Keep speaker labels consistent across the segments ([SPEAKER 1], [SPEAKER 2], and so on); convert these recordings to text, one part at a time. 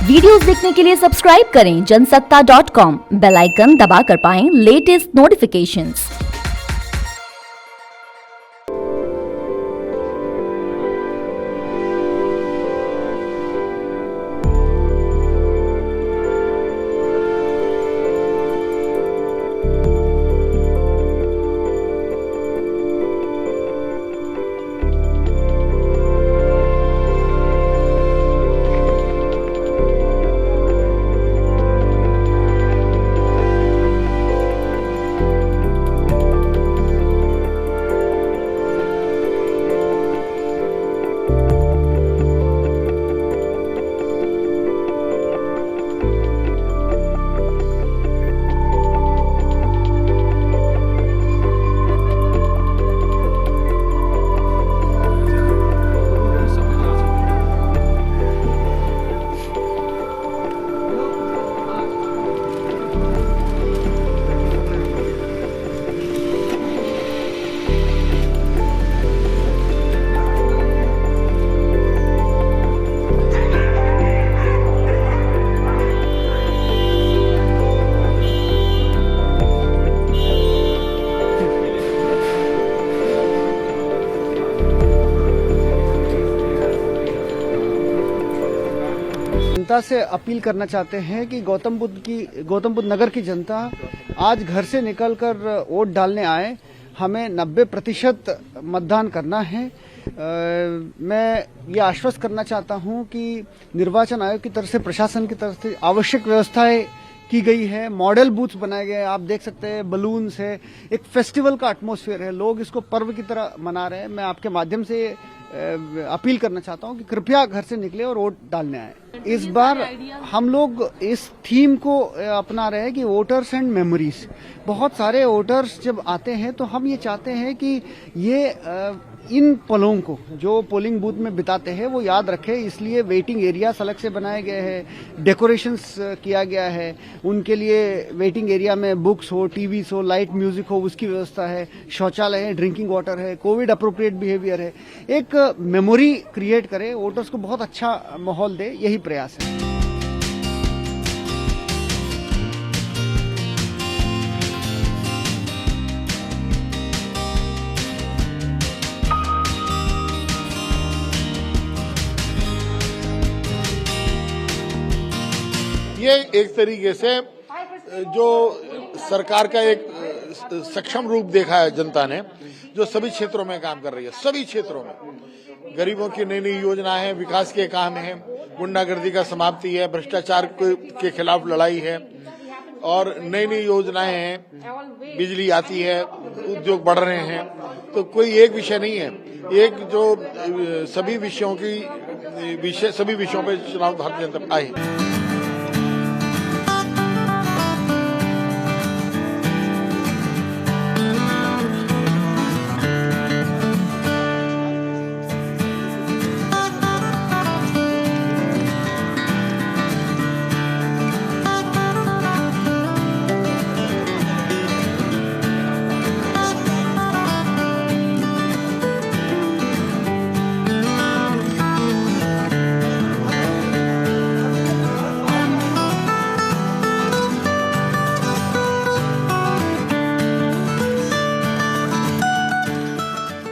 [SPEAKER 1] Videos देखने के लिए सब्सक्राइब करें जनसत्ता.com, बेल आइकन दबाकर पाएं लेटेस्ट नोटिफिकेशंस।
[SPEAKER 2] जनता से अपील करना चाहते हैं कि गौतम बुद्ध नगर की जनता आज घर से निकलकर वोट डालने आए। हमें 90% मतदान करना है। मैं ये आश्वस्त करना चाहता हूं कि निर्वाचन आयोग की तरफ से, प्रशासन की तरफ से आवश्यक व्यवस्थाएं की गई है। मॉडल बूथ्स बनाए गए हैं, आप देख सकते हैं, बलून्स है, एक फेस्टिवल का एटमॉस्फेयर है, लोग इसको पर्व की तरह मना रहे हैं। मैं आपके माध्यम से अपील करना चाहता हूं कि कृपया घर से निकले और वोट डालने आए। इस बार हम लोग इस थीम को अपना रहे हैं कि वोटर्स एंड मेमोरीज। बहुत सारे वोटर्स जब आते हैं तो हम ये चाहते हैं कि ये इन पलों को जो पोलिंग बूथ में बिताते हैं वो याद रखें। इसलिए वेटिंग एरियास अलग से बनाए गए हैं, डेकोरेशंस किया गया है उनके लिए। वेटिंग एरिया में बुक्स हो, टीवीज हो, लाइट म्यूजिक हो, उसकी व्यवस्था है, शौचालय है, ड्रिंकिंग वाटर है, कोविड अप्रोप्रिएट बिहेवियर है। एक मेमोरी क्रिएट करे, वोटर्स को बहुत अच्छा माहौल दे, यही प्रयास है।
[SPEAKER 3] ये एक तरीके से जो सरकार का एक सक्षम रूप देखा है जनता ने, जो सभी क्षेत्रों में काम कर रही है। सभी क्षेत्रों में गरीबों की नई नई योजनाएं हैं, विकास के काम हैं, गुंडागर्दी का समाप्ति है, भ्रष्टाचार के खिलाफ लड़ाई है और नई नई योजनाएं हैं, बिजली आती है, उद्योग बढ़ रहे हैं। तो कोई एक विषय नहीं है, एक जो सभी विषयों पे चुनाव भारतीय जनता पार्टी आई।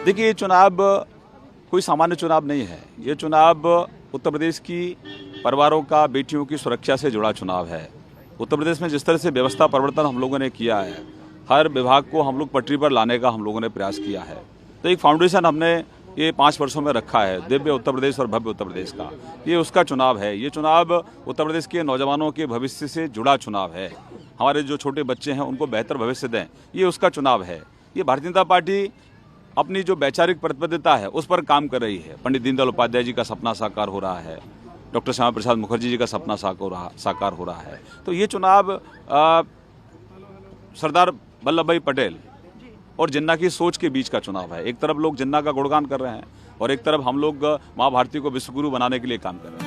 [SPEAKER 4] देखिए, ये चुनाव कोई सामान्य चुनाव नहीं है। ये चुनाव उत्तर प्रदेश की परिवारों का, बेटियों की सुरक्षा से जुड़ा चुनाव है। उत्तर प्रदेश में जिस तरह से व्यवस्था परिवर्तन हम लोगों ने किया है, हर विभाग को हम लोग पटरी पर लाने का हम लोगों ने प्रयास किया है। तो एक फाउंडेशन हमने ये 5 वर्षों में रखा है, दिव्य उत्तर प्रदेश और भव्य उत्तर प्रदेश का। ये उसका चुनाव है। ये चुनाव उत्तर प्रदेश के नौजवानों के भविष्य से जुड़ा चुनाव है। हमारे जो छोटे बच्चे हैं उनको बेहतर भविष्य दें, ये उसका चुनाव है। ये भारतीय जनता पार्टी अपनी जो वैचारिक प्रतिबद्धता है उस पर काम कर रही है। पंडित दीनदयाल उपाध्याय जी का सपना साकार हो रहा है, डॉक्टर श्यामा प्रसाद मुखर्जी जी का सपना साकार हो रहा है। तो ये चुनाव सरदार वल्लभ भाई पटेल और जिन्ना की सोच के बीच का चुनाव है। एक तरफ लोग जिन्ना का गुणगान कर रहे हैं और एक तरफ हम लोग माँ भारती को विश्वगुरु बनाने के लिए काम कर रहे हैं।